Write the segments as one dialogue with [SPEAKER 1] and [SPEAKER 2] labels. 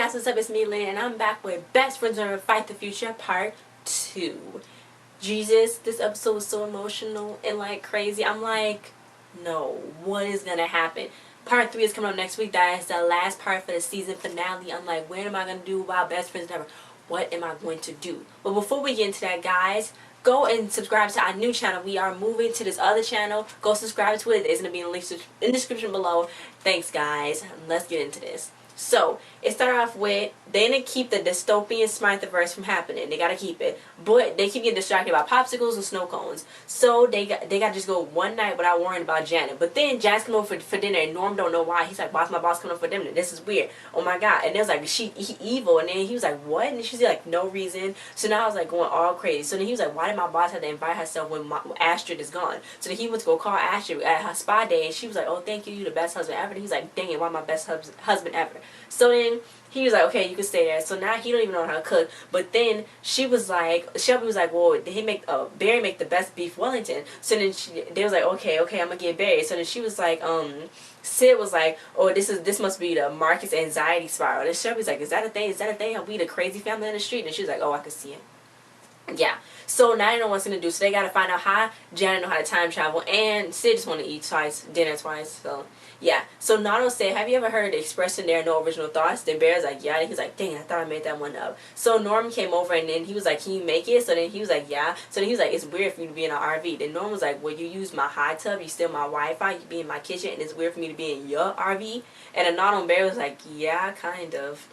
[SPEAKER 1] guys, what's up? It's Mila, and I'm back with Best Friends Never Fight the Future Part 2. Jesus, this episode was so emotional and like crazy. I'm like, no, what is gonna happen? Part 3 is coming up next week. That is the last part for the season finale. I'm like, what am I gonna do about Best Friends Never? What am I going to do? But before we get into that, guys, go and subscribe to our new channel. We are moving to this other channel. Go subscribe to it. It's going to be in the link in the description below. Thanks, guys. Let's get into this. So, it started off with, they didn't keep the dystopian Smithiverse from happening. They got to keep it. But they keep getting distracted by popsicles and snow cones. So, they got to just go one night without worrying about Janet. But then, Janet's coming over for dinner, and Norm don't know why. He's like, why's my boss coming over for dinner? This is weird. Oh my god. And it was like, he evil. And then he was like, what? And she's like, no reason. So now I was like going all crazy. So then he was like, why did my boss have to invite herself when Astrid is gone? So then he went to go call Astrid at her spa day, and she was like, oh, thank you, you're the best husband ever. And he's like, dang it, why my best husband ever? So then he was like, okay, you can stay there. So now he don't even know how to cook. But then she was like, Shelby was like, well, he make Barry make the best beef Wellington. So then they was like, okay, I'm gonna get Barry. So then she was like, Sid was like, oh, this must be the Marcus anxiety spiral. And Shelby's like, is that a thing? Is that a thing? Are we the crazy family in the street? And she was like, oh, I can see it. Yeah. So now they know what's gonna do. So they gotta find out how Janet know how to time travel, and Sid just want to eat dinner twice. So yeah. So Nano said, have you ever heard the expression there are no original thoughts? Then Bear's like, yeah. And he's like, dang, I thought I made that one up. So Norm came over, and then he was like, can you make it? So then he was like, yeah. So then he was like, it's weird for you to be in an RV. Then Norm was like, well, you use my hot tub, you steal my Wi-Fi, you be in my kitchen, and it's weird for me to be in your RV. And then Nano and Bear was like, yeah, kind of.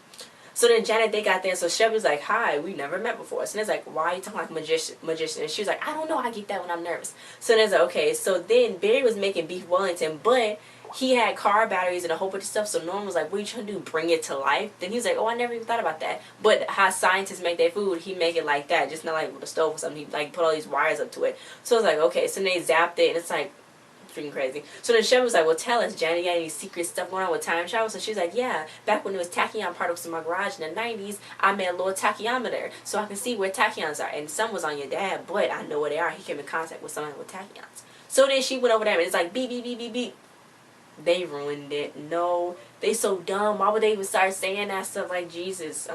[SPEAKER 1] So then Janet, they got there, so Shelby was like, hi, we never met before. So it's like, why are you talking like a magician? And she was like, I don't know, I get that when I'm nervous. So then it's like, okay. So then Barry was making beef Wellington, but he had car batteries and a whole bunch of stuff. So Norm was like, what are you trying to do, bring it to life? Then he was like, oh, I never even thought about that. But how scientists make their food, he make it like that, just not like with a stove or something. He like put all these wires up to it. So it's like, okay. So then they zapped it, and it's like, freaking crazy. So then Shelby was like, well, tell us, Janet, you got any secret stuff going on with time travel? So she's like, yeah, back when it was tachyon particles in my garage in the 90s, I made a little tachyometer so I can see where tachyons are. And some was on your dad, but I know where they are. He came in contact with someone with tachyons. So then she went over there, and it's like, beep, beep, beep, beep, beep. They ruined it. No, they so dumb. Why would they even start saying that stuff? Like, Jesus.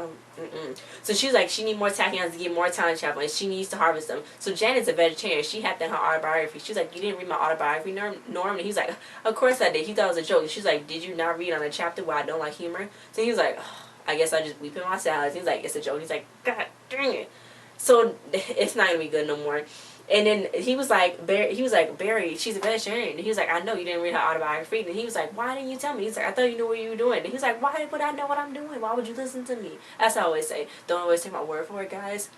[SPEAKER 1] So she was like, she need more tachyons to get more time travel, and she needs to harvest them. So Janet's a vegetarian. She had that in her autobiography. She was like, you didn't read my autobiography, Norm? And he's like, of course I did. He thought it was a joke. And she's like, did you not read on a chapter where I don't like humor? So he was like, oh, I guess I just weep in my salads. He's like, it's a joke. He's like, God dang it. So it's not gonna be good no more. And then he was like, Barry, she's a vegetarian. And he was like, I know you didn't read her autobiography. And he was like, why didn't you tell me? He's like, I thought you knew what you were doing. And he was like, why would I know what I'm doing? Why would you listen to me? That's what I always say. Don't always take my word for it, guys.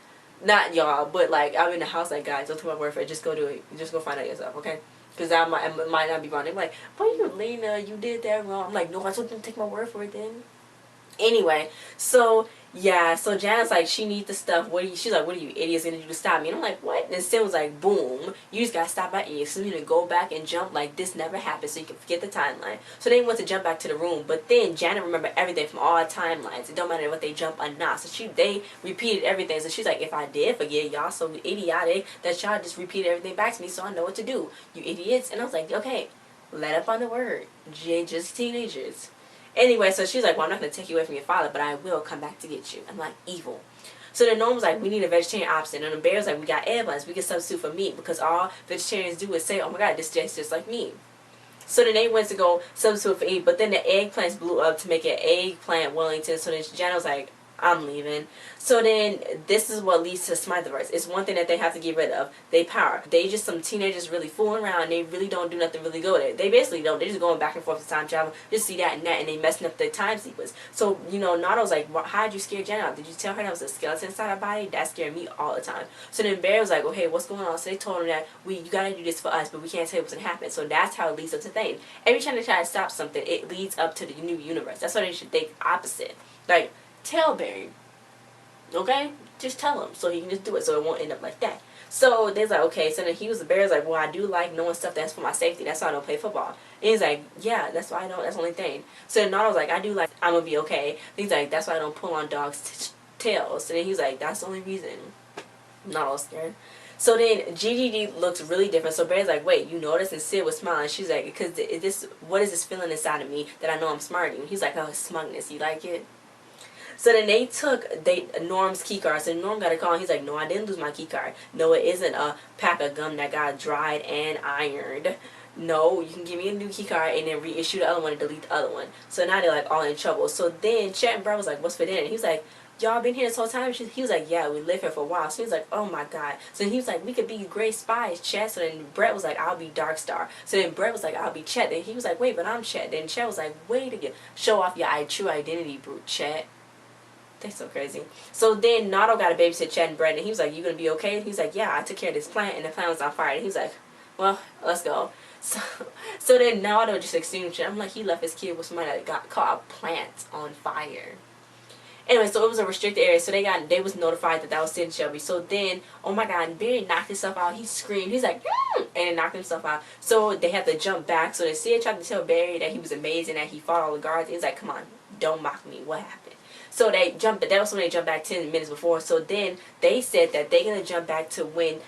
[SPEAKER 1] Not y'all, but like, I'm in the house like, guys, don't take my word for it. Just go do it. Just go find out yourself, okay? Because I might not be wrong. They're like, but you, Lena, you did that wrong. I'm like, no, I told them to take my word for it then. Anyway, so yeah, so Janet's like, she needs the stuff. She's like, what are you idiots gonna do to stop me? And I'm like, what? And Sid was like, boom, you just gotta stop by idiots. So you need to go back and jump like this never happened, so you can forget the timeline. So they went to jump back to the room, but then Janet remembered everything from all timelines. It don't matter what they jump or not. So they repeated everything. So she's like, if I did forget, y'all so idiotic that y'all just repeated everything back to me, so I know what to do, you idiots. And I was like, okay, let up on the word. Just teenagers. Anyway, so she's like, well, I'm not going to take you away from your father, but I will come back to get you. I'm like, evil. So then Norm was like, we need a vegetarian option. And the Bear was like, we got egg buns. We can substitute for meat, because all vegetarians do is say, oh my God, this tastes just like meat. So then they went to go substitute for meat, but then the eggplants blew up to make an eggplant Wellington. So then Janet was like, I'm leaving. So then this is what leads to Smithiverse. It's one thing that they have to get rid of. They power. They just some teenagers really fooling around. They really don't do nothing really good. They basically don't. They're just going back and forth to time travel. Just see that and that, and they messing up the time sequence. So, you know, Nato's like, how did you scare Janet out? Did you tell her that was a skeleton inside her body? That scared me all the time. So then Barry was like, okay, what's going on? So they told him that you gotta do this for us, but we can't tell you what's gonna happen. So that's how it leads up to things. Every time they try to stop something, it leads up to the new universe. That's why they should think opposite. Like, tell Barry. Okay? Just tell him so he can just do it so it won't end up like that. So they're like, okay. So then the Bear's like, well, I do like knowing stuff that's for my safety. That's why I don't play football. And he's like, yeah, that's why I don't. That's the only thing. So then Nato's like, I do like, I'm going to be okay. And he's like, that's why I don't pull on dogs' tails. So then he's like, that's the only reason. I'm not all scared. So then GGD looks really different. So Bear's like, wait, you noticed? And Sid was smiling. She's like, because what is this feeling inside of me that I know I'm smarting? He's like, oh, it's smugness. You like it? So then they took Norm's key card. So Norm got a call and he's like, no, I didn't lose my key card. No, it isn't a pack of gum that got dried and ironed. No, you can give me a new key card and then reissue the other one and delete the other one. So now they're like all in trouble. So then Chet and Brett was like, what's for dinner? And he was like, y'all been here this whole time? He was like, yeah, we lived here for a while. So he was like, oh my god. So he was like, we could be great spies, Chet. So then Brett was like, I'll be Darkstar. So then Brett was like, I'll be Chet. Then he was like, wait, but I'm Chet. Then Chet was like, wait again, show off your true identity, brute, Chet. They're so crazy. So then Nato got to babysit Chet and Brett, and he was like, you gonna be okay? And he was like, yeah, I took care of this plant, and the plant was on fire. And he was like, well, let's go. So then Nato just exhumed Chet. I'm like, he left his kid with somebody that got caught a plant on fire. Anyway, so it was a restricted area, so they was notified that was Sid and Shelby. So then, oh my god, Barry knocked himself out. He screamed. He's like, and then knocked himself out. So they had to jump back. So then Sid tried to tell Barry that he was amazing, that he fought all the guards. He's like, come on, don't mock me. What happened? So they jumped. That was when they jumped back 10 minutes before. So then they said that they're gonna jump back to when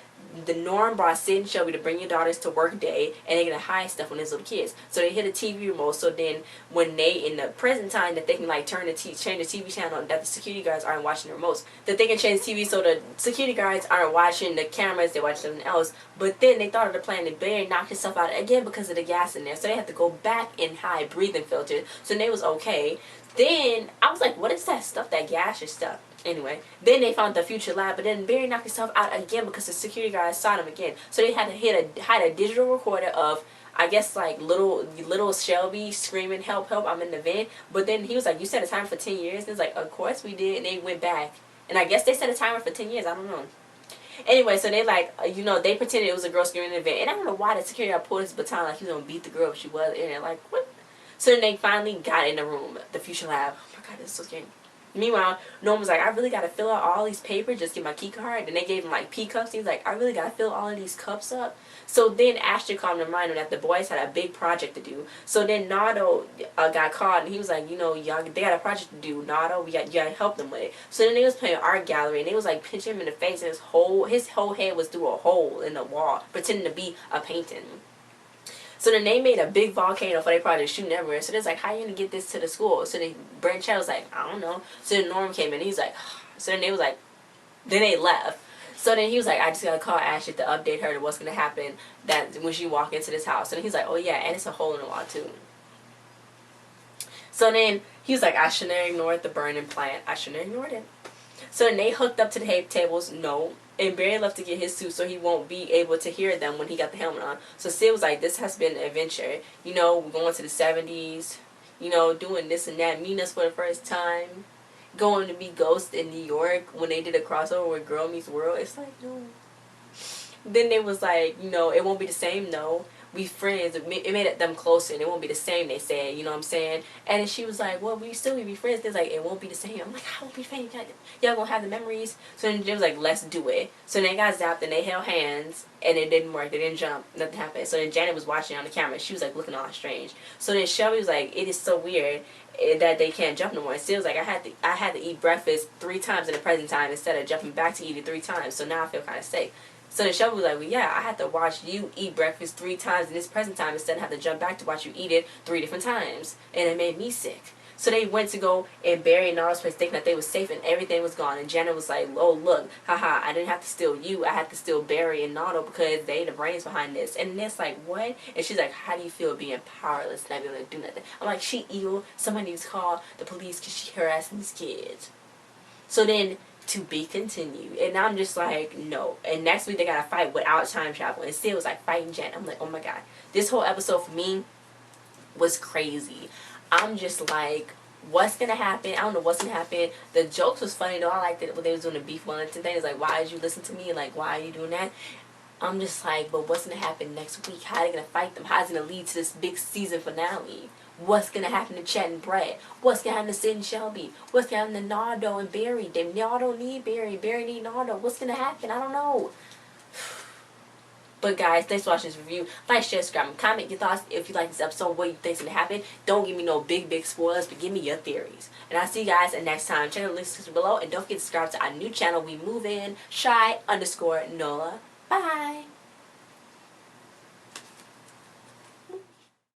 [SPEAKER 1] the Norm brought Sid and Shelby to bring your daughters to work day, and they're gonna hide stuff when there's little kids. So they hit a TV remote. So then when they in the present time that they can like change the TV channel, that the security guards aren't watching the remotes, that they can change TV so the security guards aren't watching the cameras, they watch something else. But then they thought of the plan, and Barry knocked himself out again because of the gas in there. So they had to go back and hide breathing filters. So they was okay. Then I was like, what is that stuff, that gaseous stuff? Anyway, then they found the future lab, but then Barry knocked himself out again because the security guys saw him again. So they had to hide a digital recorder of, I guess, like little Shelby screaming, help, help, I'm in the van. But then he was like, you set a timer for 10 years? And it's like, of course we did. And they went back. And I guess they set a timer for 10 years. I don't know. Anyway, so they like, they pretended it was a girl screaming in the van. And I don't know why the security guard pulled his baton like he was going to beat the girl if she was. And they're like, what? So then they finally got in the room, the future lab. Oh my god, this is so scary. Meanwhile, Norm was like, I really got to fill out all these papers, just get my key card. And they gave him like pea cups. He was like, I really got to fill all of these cups up. So then Ashley called him to remind him that the boys had a big project to do. So then Nardo got called, and he was like, y'all, they got a project to do. Nardo, you got to help them with it. So then they was playing art gallery, and they was like pinching him in the face, and his whole head was through a hole in the wall, pretending to be a painting. So then they made a big volcano for their project, shooting everywhere. So they're like, how are you going to get this to the school? So then Brent Chad was like, I don't know. So then Norm came in, and he's like, so then they was like, then they left. So then he was like, I just got to call Ashley to update her to what's going to happen that when she walk into this house. And he's like, oh yeah, and it's a hole in the wall too. So then he was like, I shouldn't have ignored the burning plant. I shouldn't have ignored it. So then they hooked up to the tables. No. And Barry left to get his suit so he won't be able to hear them when he got the helmet on. So Sid was like, this has been an adventure. We're going to the 70s. Doing this and that. Meeting us for the first time. Going to be Ghost in New York when they did a crossover with Girl Meets World. It's like, no. Then they was like, it won't be the same, no. We friends. It made them closer, and it won't be the same, they said. You know what I'm saying? And then she was like, well, we still be friends. They're like, it won't be the same. I'm like, how won't be friends? Y'all gonna have the memories? So then Jim was like, let's do it. So then they got zapped, and they held hands, and it didn't work. They didn't jump. Nothing happened. So then Janet was watching on the camera. She was like looking all strange. So then Shelby was like, it is so weird that they can't jump no more. And Sid was like, I had to eat breakfast 3 times in the present time instead of jumping back to eat it 3 times. So now I feel kind of sick. So then Shelby was like, well, yeah, I had to watch you eat breakfast 3 times in this present time instead of have to jump back to watch you eat it 3 different times. And it made me sick. So they went to go and Barry and Nara's place thinking that they was safe and everything was gone. And Janet was like, oh, look, haha, I didn't have to steal you. I had to steal Barry and Nardo because they the brains behind this. And it's like, what? And she's like, how do you feel being powerless, not being able to do nothing? I'm like, she evil. Somebody needs to call the police because she harassing these kids. So then, to be continued. And I'm just like, no. And next week they got to fight without time travel. And Sid was like fighting Jen. I'm like, oh my god. This whole episode for me was crazy. I'm just like, what's gonna happen? I don't know what's gonna happen. The jokes was funny though. I liked it when they was doing the beef Wellington thing. It's like, why did you listen to me? Like, why are you doing that? I'm just like, but what's gonna happen next week? How are they gonna fight them? How's it gonna lead to this big season finale? What's gonna happen to Chet and Brett? What's gonna happen to Sid and Shelby? What's gonna happen to Nardo and Barry? They Nardo need Barry. Barry need Nardo. What's gonna happen? I don't know. But guys, thanks for watching this review. Like, share, subscribe, and comment your thoughts if you like this episode, what you think's gonna happen. Don't give me no big spoilers, but give me your theories. And I'll see you guys next time. Check out the links below, and don't forget to subscribe to our new channel, We Move In, Chi_Nola. Bye.